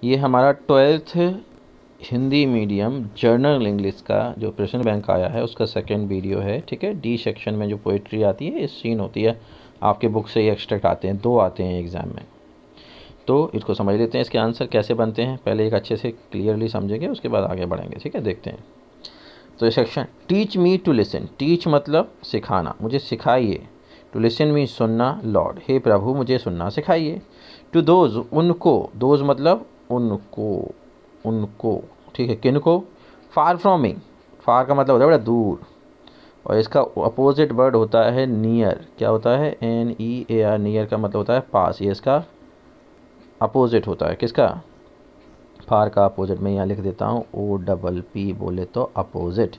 ये हमारा 12th Hindi medium journal English का जो प्रश्न बैंक आया है उसका सेकंड वीडियो है। ठीक है, डी सेक्शन में जो पोइट्री आती है, इस सीन होती है, आपके बुक से ये एक्सट्रैक्ट आते हैं, 2 आते हैं एग्ज़ाम में। तो इसको समझ लेते हैं, इसके आंसर कैसे बनते हैं। पहले एक अच्छे से क्लियरली समझेंगे, उसके बाद आगे बढ़ेंगे। ठीक है, देखते हैं। तो ये section, teach me to listen. Teach मतलब सिखाना, मुझे सिखाइए। टू लिसन मी सुनना, लॉर्ड हे प्रभु मुझे सुनना सिखाइए। टू दोज उनको, दोज मतलब उनको, उनको, ठीक है, किन को। फार फ्रॉम मी, फार का मतलब होता है बड़ा दूर, और इसका अपोजिट वर्ड होता है नियर। क्या होता है? NEAR, नियर का मतलब होता है पास। ये इसका अपोजिट होता है, किसका? फार का अपोजिट। मैं यहाँ लिख देता हूँ OPP बोले तो अपोजिट।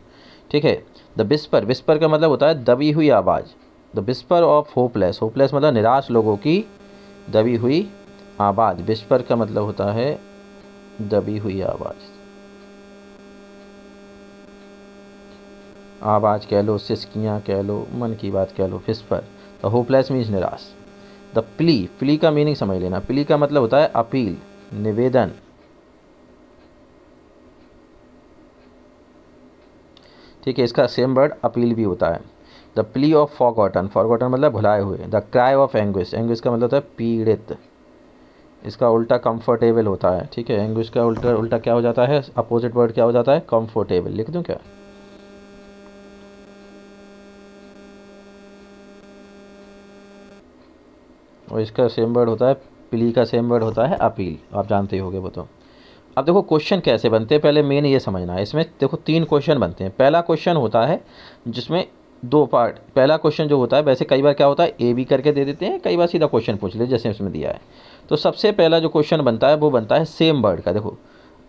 ठीक है। द विस्पर, विस्पर का मतलब होता है दबी हुई आवाज़। The whisper of hopeless, hopeless मतलब निराश लोगों की दबी हुई आवाज़। विस्पर का मतलब होता है दबी हुई आवाज़, आवाज़ कह लो, सिसकियाँ कह लो, मन की बात कह लो, विस्पर। तो होपलेस मीन्स निराश। द प्ली, प्ली का मीनिंग समझ लेना। प्ली का मतलब होता है अपील, निवेदन। ठीक है, इसका सेम वर्ड अपील भी होता है। The plea of forgotten, forgotten मतलब भुलाए हुए। The cry of anguish, anguish का मतलब होता है पीड़ित। इसका उल्टा कंफर्टेबल होता है। ठीक है, एंग्विश का उल्टा उल्टा क्या हो जाता है? अपोजिट वर्ड क्या हो जाता है? कंफर्टेबल। लिख दूं क्या? और इसका सेम वर्ड होता है, प्ली का सेम वर्ड होता है अपील। आप जानते ही होंगे वो तो। अब देखो क्वेश्चन कैसे बनते हैं, पहले मेन ये समझना है। इसमें देखो 3 क्वेश्चन बनते हैं। पहला क्वेश्चन होता है जिसमें 2 पार्ट। पहला क्वेश्चन जो होता है, वैसे कई बार क्या होता है AB करके दे देते हैं, कई बार सीधा क्वेश्चन पूछ ले जैसे इसमें दिया है। तो सबसे पहला जो क्वेश्चन बनता है वो बनता है सेम वर्ड का। देखो,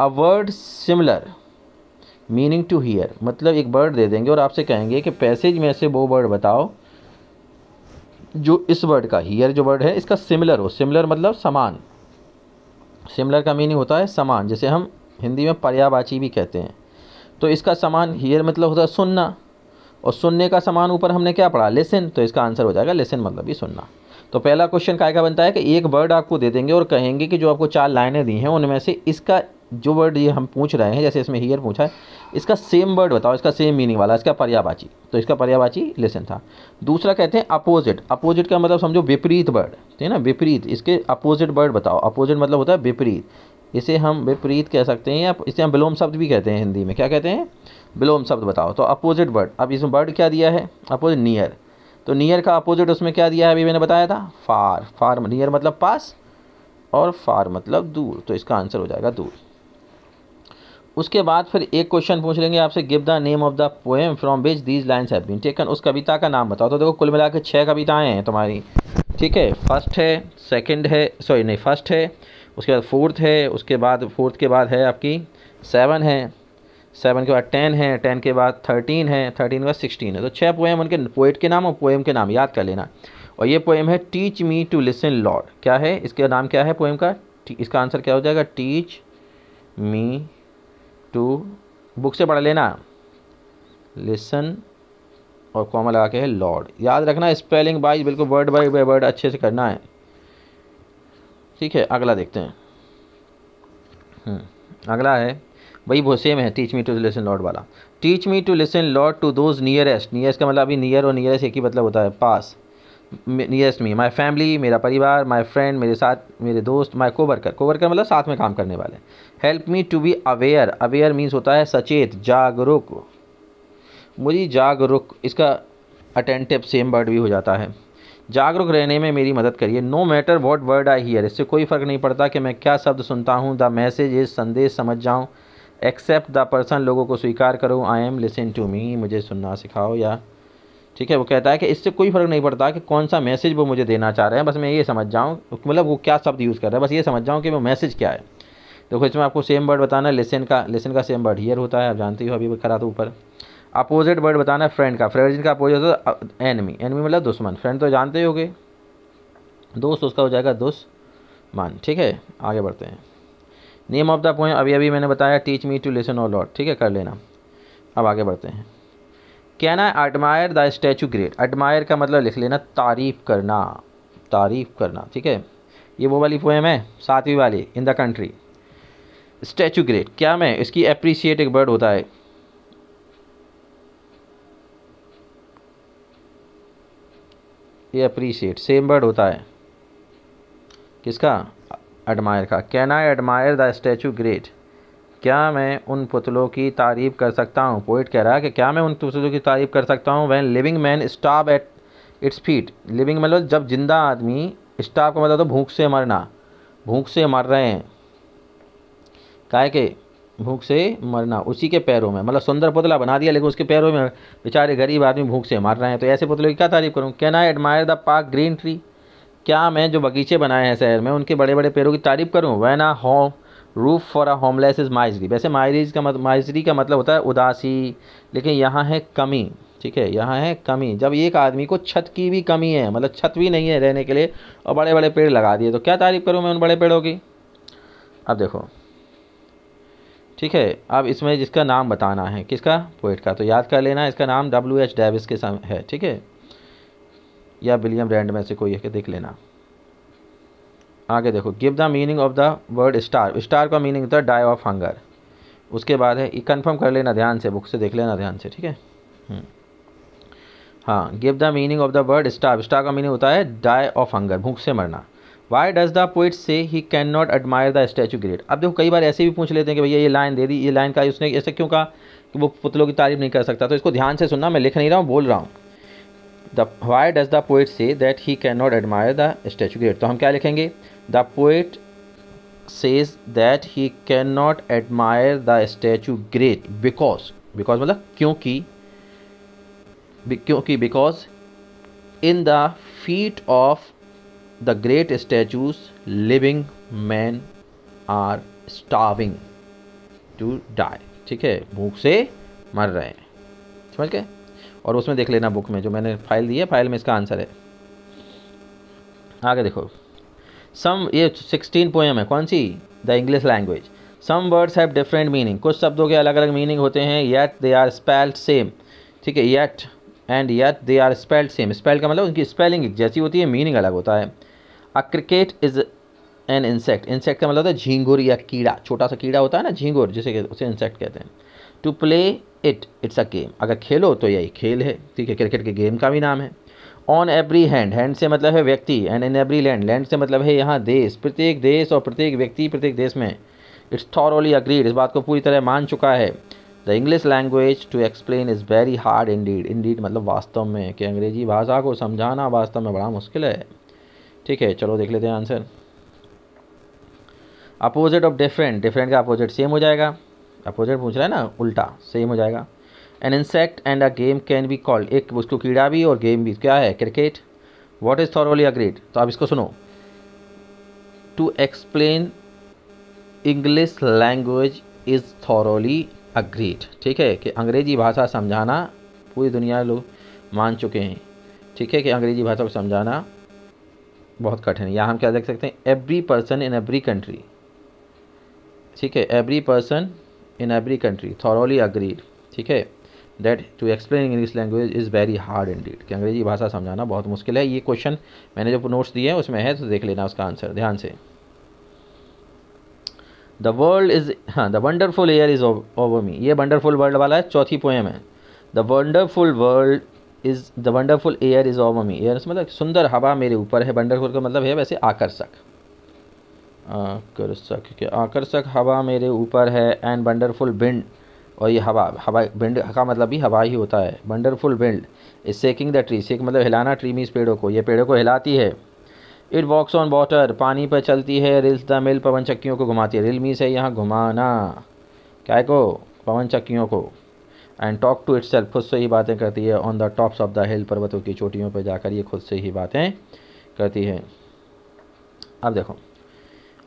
a word similar meaning to hear, मतलब एक वर्ड दे देंगे और आपसे कहेंगे कि पैसेज में से वो वर्ड बताओ जो इस वर्ड का, हियर जो वर्ड है इसका सिमिलर हो। सिमिलर मतलब समान। सिमिलर का मीनिंग होता है समान, जैसे हम हिंदी में पर्यायवाची भी कहते हैं। तो इसका समान हियर मतलब होता है सुनना, और सुनने का समान ऊपर हमने क्या पढ़ा? लिसन। तो इसका आंसर हो जाएगा लिसन मतलब ही सुनना। तो पहला क्वेश्चन काय का बनता है कि एक वर्ड आपको दे देंगे और कहेंगे कि जो आपको 4 लाइनें दी हैं उनमें से इसका जो वर्ड ये हम पूछ रहे हैं, जैसे इसमें हियर पूछा है, इसका सेम वर्ड बताओ, इसका सेम मीनिंग वाला, इसका पर्यायवाची। तो इसका पर्यायवाची लिसन था। दूसरा कहते हैं अपोजिट। अपोजिट का मतलब समझो विपरीत वर्ड, ठीक है ना, विपरीत। इसके अपोजिट वर्ड बताओ। अपोजिट मतलब होता है विपरीत। इसे हम विपरीत कह सकते हैं, या इसे हम विलोम शब्द भी कहते हैं हिंदी में। क्या कहते हैं? विलोम शब्द बताओ। तो अपोजिट वर्ड, अब इसमें वर्ड क्या दिया है? Opposite, near. तो नियर का अपोजिट उसमें क्या दिया है? अभी मैंने बताया था, फार। फार, नियर मतलब पास, और फार मतलब दूर। तो इसका आंसर हो जाएगा दूर। उसके बाद फिर एक क्वेश्चन पूछ लेंगे आपसे, give the name of the poem from which these lines have been taken. उस कविता का नाम बताओ। तो देखो कुल मिला के 6 कविताएँ हैं तुम्हारी। ठीक है, फर्स्ट है, सेकंड है, सॉरी नहीं, फर्स्ट है, उसके बाद फोर्थ है, उसके बाद फोर्थ के बाद है आपकी 7 है, 7 के बाद 10 है, 10 के बाद 13 है, 13 के बाद 16 है। तो 6 पोएम, उनके पोएट के नाम और पोएम के नाम याद कर लेना। और ये पोएम है teach me to listen lord. क्या है इसका नाम? क्या है पोएम का? इसका आंसर क्या हो जाएगा? टीच मी टू, बुक से पढ़ लेना, लिसन और कॉमा लगा के है लॉर्ड। याद रखना स्पेलिंग वाइज, बिल्कुल वर्ड बाय वर्ड अच्छे से करना है। ठीक है, अगला देखते हैं। अगला है वही वो सेम है, teach me to listen Lord वाला। Teach me to listen Lord to those nearest. Nearest का मतलब अभी नियर और नियरेस्ट एक ही मतलब होता है, पास। नियरेस्ट मी, माई फैमिली मेरा परिवार, माई फ्रेंड मेरे साथ मेरे दोस्त, माई कोवर्कर, कोवर्कर मतलब साथ में काम करने वाले। Help me to be aware, aware means होता है सचेत, जागरूक। मुझे जागरूक, इसका अटेंटिव सेम वर्ड भी हो जाता है। जागरूक रहने में मेरी मदद करिए। No matter what word I hear, इससे कोई फ़र्क नहीं पड़ता कि मैं क्या शब्द सुनता हूँ। द मैसेज इज, संदेश समझ जाऊँ। एक्सेप्ट द पर्सन, लोगों को स्वीकार करो। I am, listen to me, मुझे सुनना सिखाओ। या ठीक है, वो कहता है कि इससे कोई फ़र्क नहीं पड़ता कि कौन सा मैसेज वो मुझे देना चाह रहे हैं, बस मैं ये समझ जाऊँ, मतलब वो क्या शब्द यूज़ कर रहा है, बस ये समझ जाऊँ कि वो मैसेज क्या है। देखो इसमें आपको सेम वर्ड बताना है। लिसन का सेम वर्ड हियर होता है, आप जानते हो, अभी करा तो ऊपर। अपोजिट वर्ड बताना है फ्रेंड का। फ्रेंड का अपोजिट होता है एनिमी। एनिमी मतलब दुश्मन। फ्रेंड तो जानते ही होगे, दोस्त, उसका हो जाएगा दुश्मन। ठीक है, आगे बढ़ते हैं। नेम ऑफ द पोएम अभी मैंने बताया, टीच मी टू लिसन और लॉर्ड। ठीक है, कर लेना। अब आगे बढ़ते हैं। Can I admire the statue great. Admire का मतलब लिख लेना तारीफ़ करना, तारीफ़ करना। ठीक है, ये वो वाली पोएम है 7वीं वाली, in the country. Statue great, क्या मैं इसकी अप्रिशिएट एक वर्ड होता है, ये अप्रिशिएट सेम वर्ड होता है किसका, एडमायर का। Can I admire the statue great, क्या मैं उन पुतलों की तारीफ़ कर सकता हूँ। पोइट कह रहा है कि क्या मैं उन पुतलों की तारीफ़ कर सकता हूँ। When living man starve at its feet, living मतलब जब जिंदा आदमी, स्टार्व का मतलब तो भूख से मरना, भूख से मर रहे हैं, काहे के भूख से मरना, उसी के पैरों में, मतलब सुंदर पुतला बना दिया लेकिन उसके पैरों में बेचारे गरीब आदमी भूख से मर रहे हैं, तो ऐसे पुतलों की क्या तारीफ़ करूँ। Can I admire the park green tree, क्या मैं जो बगीचे बनाए हैं शहर में उनके बड़े बड़े पेड़ों की तारीफ़ करूँ। When a home roof for a homeless is misery, वैसे माइजरी का मतलब होता है उदासी, लेकिन यहाँ है कमी, ठीक है, यहाँ है कमी। जब एक आदमी को छत की भी कमी है, मतलब छत भी नहीं है रहने के लिए, और बड़े बड़े पेड़ लगा दिए, तो क्या तारीफ़ करूँ मैं उन बड़े पेड़ों की। अब देखो, ठीक है, अब इसमें जिसका नाम बताना है, किसका, पोइट का, तो याद कर लेना इसका नाम W.H. डेविस के है, ठीक है, या विलियम रैंड में से कोई है, देख लेना। आगे देखो, give the meaning of the word star, star का मीनिंग होता है डाई ऑफ हंगर। उसके बाद है, कंफर्म कर लेना ध्यान से, बुक से देख लेना ध्यान से, ठीक है। हाँ, give the meaning of the word star, star का मीनिंग होता है डाई ऑफ हंगर, भूख से मरना। वाई डज द पोइट से he can not admire the statue great. अब देखो कई बार ऐसे भी पूछ लेते हैं कि भैया ये लाइन दे दी, ये लाइन का उसने ऐसे क्यों कहा कि वो पुतलों की तारीफ नहीं कर सकता, तो इसको ध्यान से सुनना, मैं लिख नहीं रहा हूँ, बोल रहा हूँ। Why does the poet say that he can not admire the statue great, तो हम क्या लिखेंगे, the poet says that he cannot admire the statue great because मतलब क्योंकि because in the feet of the great statues living men are starving to die, ठीक है, भूख से मर रहे हैं, समझ गए। और उसमें देख लेना बुक में जो मैंने फाइल दी है, फाइल में इसका आंसर है। आगे देखो, सम, ये 16 पोएम है, कौन सी, the English language. Some words have different meaning, कुछ शब्दों के अलग अलग मीनिंग होते हैं, yet they are spelled same, ठीक है, yet they are spelled same, spell का मतलब उनकी स्पेलिंग जैसी होती है, मीनिंग अलग होता है। A cricket is an insect, insect का मतलब होता है झींगुर या कीड़ा, छोटा सा कीड़ा होता है ना झींगुर, जिसे उसे इंसेक्ट कहते हैं। To play it's a game, अगर खेलो तो यही खेल है, ठीक है, क्रिकेट के गेम का भी नाम है। ऑन एवरी हैंड, हैंड से मतलब है व्यक्ति, and in every land, land से मतलब है यहाँ देश, प्रत्येक देश और प्रत्येक व्यक्ति प्रत्येक देश में। इट्स थॉरोली अग्रीड, इस बात को पूरी तरह मान चुका है। The English language to explain is very hard indeed, indeed मतलब वास्तव में, कि अंग्रेजी भाषा को समझाना वास्तव में बड़ा मुश्किल है, ठीक है। चलो देख लेते हैं answer. Opposite of different, different का अपोजिट सेम हो जाएगा, अपोजिट पूछ रहा है ना, उल्टा, सेम हो जाएगा। An insect and a game can be called, एक उसको कीड़ा भी और गेम भी, क्या है, cricket. What is thoroughly agreed, तो अब इसको सुनो, to explain English language is thoroughly agreed, ठीक है, कि अंग्रेजी भाषा समझाना पूरी दुनिया लोग मान चुके हैं, ठीक है, कि अंग्रेजी भाषा को समझाना बहुत कठिन है। यहाँ हम क्या देख सकते हैं, every person in every country, ठीक है, every person in every country thoroughly agreed, ठीक है, that to explain English language is very hard indeed, कि अंग्रेजी भाषा समझाना बहुत मुश्किल है। ये क्वेश्चन मैंने जो नोट्स दिए हैं उसमें है, तो देख लेना उसका आंसर ध्यान से। द वर्ल्ड इज़, हाँ, the wonderful air is over me, ये वंडरफुल वर्ल्ड वाला है, चौथी पोएम है। The wonderful world is, the wonderful air is over me, air मतलब सुंदर हवा मेरे ऊपर है, वंडरफुल का मतलब है वैसे आकर्षक, आकर्षक, कि आकर्षक हवा मेरे ऊपर है। एंड वंडरफुल विंड, और ये हवा, विंड का मतलब भी हवा ही होता है। Wonderful wind is shaking the tree, shake मतलब हिलाना, ट्री मीन्स पेड़ों को, ये पेड़ों को हिलाती है। इट वॉक्स ऑन वाटर, पानी पर चलती है। रिल्स द मिल, पवन चक्कियों को घुमाती है, रिल मीन्स है यहाँ घुमाना, क्या को, पवन चक्कियों को। एंड टॉक टू इटसेल्फ, खुद से ही बातें करती है। On the tops of the हिल, पर्वतों की चोटियों पर जाकर ये खुद से ही बातें करती है। अब देखो,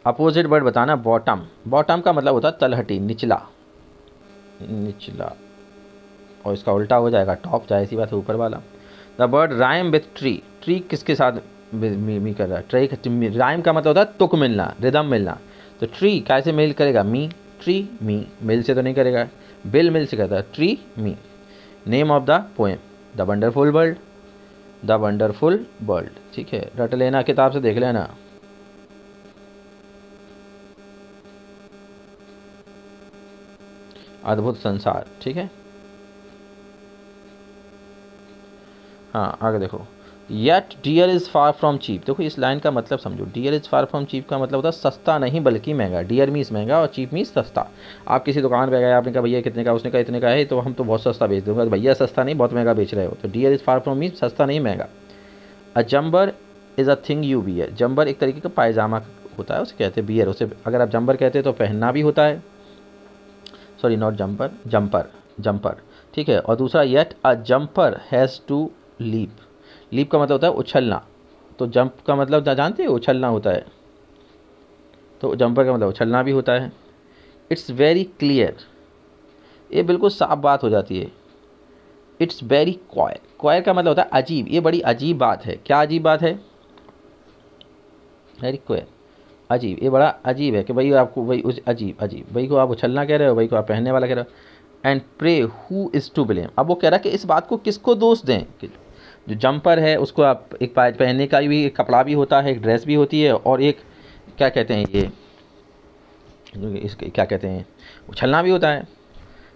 अपोजिट वर्ड बताना, बॉटम, बॉटम का मतलब होता है तलहटी, निचला, निचला, और इसका उल्टा हो जाएगा टॉप, जाहिर सी बात है ऊपर वाला। The word rhyme with tree, tree किसके साथ मी कर रहा है, ट्री, राइम का मतलब होता है तुक मिलना, रिदम मिलना, तो ट्री कैसे मेल करेगा, मी, ट्री मी, मिल से तो नहीं करेगा, बिल मिल से कहता है, tree me. Name of the poem, the wonderful world, the wonderful world, ठीक है, रट लेना, किताब से देख लेना। अद्भुत संसार, ठीक है। हाँ आगे देखो, yet dear is far from cheap. देखो इस लाइन का मतलब समझो, dear is far from cheap का मतलब होता है सस्ता नहीं बल्कि महंगा। डियर मीन्स महंगा और चीप मीन्स सस्ता। आप किसी दुकान पे गए, आपने कहा भैया कितने का, उसने कहा इतने का है, तो हम तो बहुत सस्ता बेच दूँगा, भैया सस्ता नहीं बहुत महंगा बेच रहे हो। तो dear is far from means सस्ता नहीं महंगा। A jumper is a thing you bear. Jumper एक तरीके का पायजामा होता है, उसे कहते हैं बियर। उसे अगर आप जम्बर कहते हैं तो पहनना भी होता है, sorry not jumper, jumper, jumper, ठीक है। और दूसरा yet a jumper has to leap. Leap का मतलब होता है उछलना, तो जंप का मतलब जानते हो उछलना होता है, तो जंपर का मतलब उछलना भी होता है। इट्स वेरी क्लियर, ये बिल्कुल साफ बात हो जाती है। इट्स वेरी क्वायर, क्वायर का मतलब होता है अजीब, ये बड़ी अजीब बात है। क्या अजीब बात है? वेरी क्वायर, अजीब, ये बड़ा अजीब है कि भाई आपको भाई उस अजीब, अजीब भाई को आप उछलना कह रहे हो, भाई को आप पहनने वाला कह रहे हो। And pray who is to blame. अब वो कह रहा है कि इस बात को किसको दोष दें, कि जो जंपर है उसको आप एक पहनने का भी एक कपड़ा भी होता है, एक ड्रेस भी होती है, और एक क्या कहते हैं ये, इसके क्या कहते हैं, उछलना भी होता है।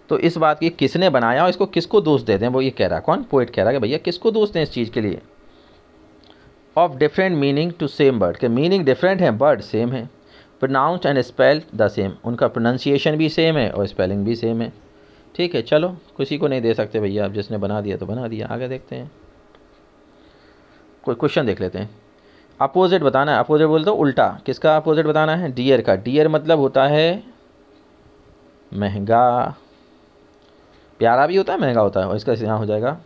तो इस बात की किसने बनाया और इसको किसको दोष दे दें, वो ये कह रहा है, कौन? पोएट कह रहा है कि भैया किसको दोष दें इस चीज़ के लिए। Of different meaning to same word, के मीनिंग डिफरेंट है, वर्ड सेम है। Pronounce and spell the same, उनका प्रोनाउंसिएशन भी सेम है और स्पेलिंग भी सेम है, ठीक है। चलो किसी को नहीं दे सकते भैया, आप जिसने बना दिया तो बना दिया। आगे देखते हैं, कोई क्वेश्चन देख लेते हैं। अपोजिट बताना है, अपोजिट बोलते हो उल्टा, किसका अपोजिट बताना है? डियर का। डियर मतलब होता है महंगा, प्यारा भी होता है महंगा होता है, और इसका यहाँ हो जाएगा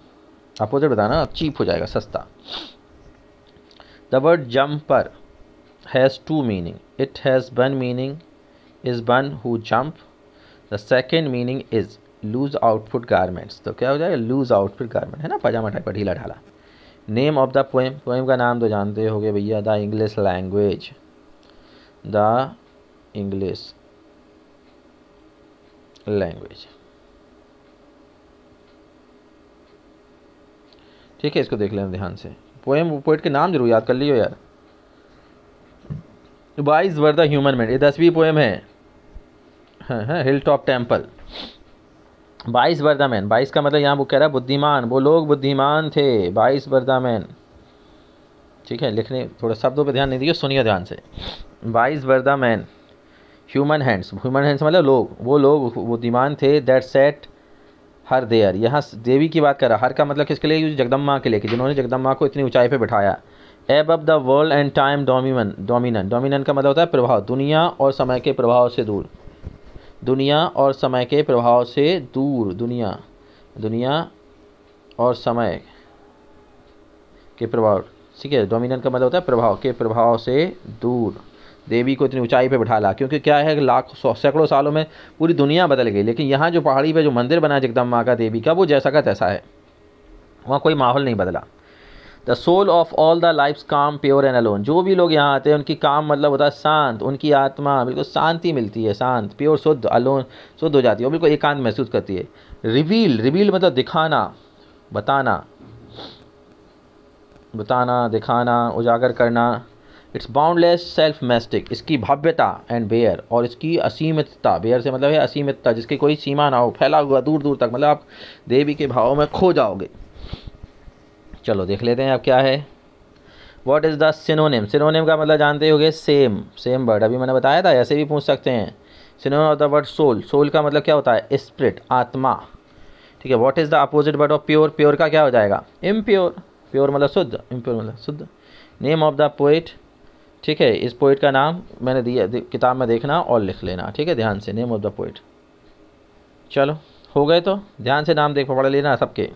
अपोजिट बताना, चीप हो जाएगा, सस्ता। The word jumper has two meaning, it has one meaning is one who jump, the second meaning is loose outfit garments. तो क्या हो जाएगा? लूज आउटफिट गारमेंट, है ना, पजामा टाइप का ढीला ढाला। Name of the poem, poem का नाम तो जानते होगे भैया, the English language, the English language, ठीक है। इसको देख लेना ध्यान से, पोएम पोएट के नाम जरूर याद कर लियो यार। Wise were the human made, ये 10वीं पोएम है, हाँ, hill top temple. 22 were the man, 22 का मतलब यहाँ वो कह रहा है बुद्धिमान, वो लोग बुद्धिमान थे। 22 वर द मैन, ठीक है। लिखने थोड़ा शब्दों पे ध्यान नहीं दिए, सुनिए ध्यान से। 22 were the man, human hands, human hands मतलब लोग, वो लोग बुद्धिमान थे। दैट सेट हर देयर, यहाँ देवी की बात कर रहा। हर का मतलब किसके लिए? जगदम्बा के लिए, कि जिन्होंने जगदम्बा को इतनी ऊंचाई पे बिठाया। Above the world and time dominant, dominant का मतलब होता है प्रभाव, दुनिया और समय के प्रभाव से दूर, दुनिया और समय के प्रभाव से दूर, दुनिया, दुनिया और समय के प्रभाव, ठीक है। डोमिनेंट का मतलब होता है प्रभाव, के प्रभाव से दूर। देवी को इतनी ऊंचाई पे बिठाला, क्योंकि क्या है, लाख सैकड़ों सालों में पूरी दुनिया बदल गई, लेकिन यहाँ जो पहाड़ी पे जो मंदिर बना जगदम्बा का देवी का, वो जैसा का तैसा है, वहाँ कोई माहौल नहीं बदला। The soul of all the life's calm pure and alone, जो भी लोग यहाँ आते हैं उनकी काम मतलब होता है शांत, उनकी आत्मा बिल्कुल शांति मिलती है, शांत, प्योर, शुद्ध, अलोन शुद्ध हो जाती है, वो बिल्कुल एकांत महसूस करती है। रिवील, रिवील मतलब दिखाना, बताना, बताना, दिखाना, उजागर करना। इट्स बाउंडलेस सेल्फ मैस्टिक, इसकी भव्यता एंड बेयर, और इसकी असीमितता, बेयर से मतलब है असीमितता, जिसकी कोई सीमा ना हो, फैला हुआ दूर दूर तक, मतलब आप देवी के भाव में खो जाओगे। चलो देख लेते हैं अब क्या है। What is the synonym, synonym का मतलब जानते होगे सेम, सेम वर्ड, अभी मैंने बताया था, ऐसे भी पूछ सकते हैं। Synonym of the word soul, soul का मतलब क्या होता है? स्पिरिट, आत्मा, ठीक है। What is the opposite word of pure, pure का क्या हो जाएगा? इम्प्योर, प्योर मतलब शुद्ध, इम्प्योर मतलब शुद्ध। नेम ऑफ द पोइट, ठीक है, इस पोइट का नाम मैंने दिया, किताब में देखना और लिख लेना, ठीक है, ध्यान से। Name of the poet. चलो हो गए, तो ध्यान से नाम देख पढ़ लेना सबके।